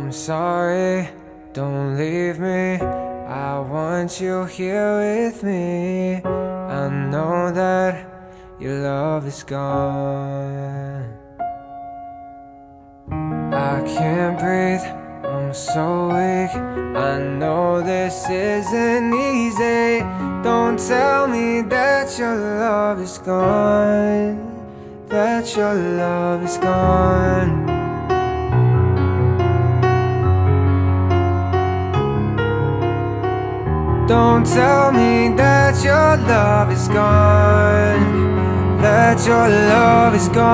I'm sorry, don't leave me. I want you here with me. I know that your love is gone. I can't breathe, I'm so weak. I know this isn't easy. Don't tell me that your love is gone, that your love is gone. Don't tell me that your love is gone, that your love is gone.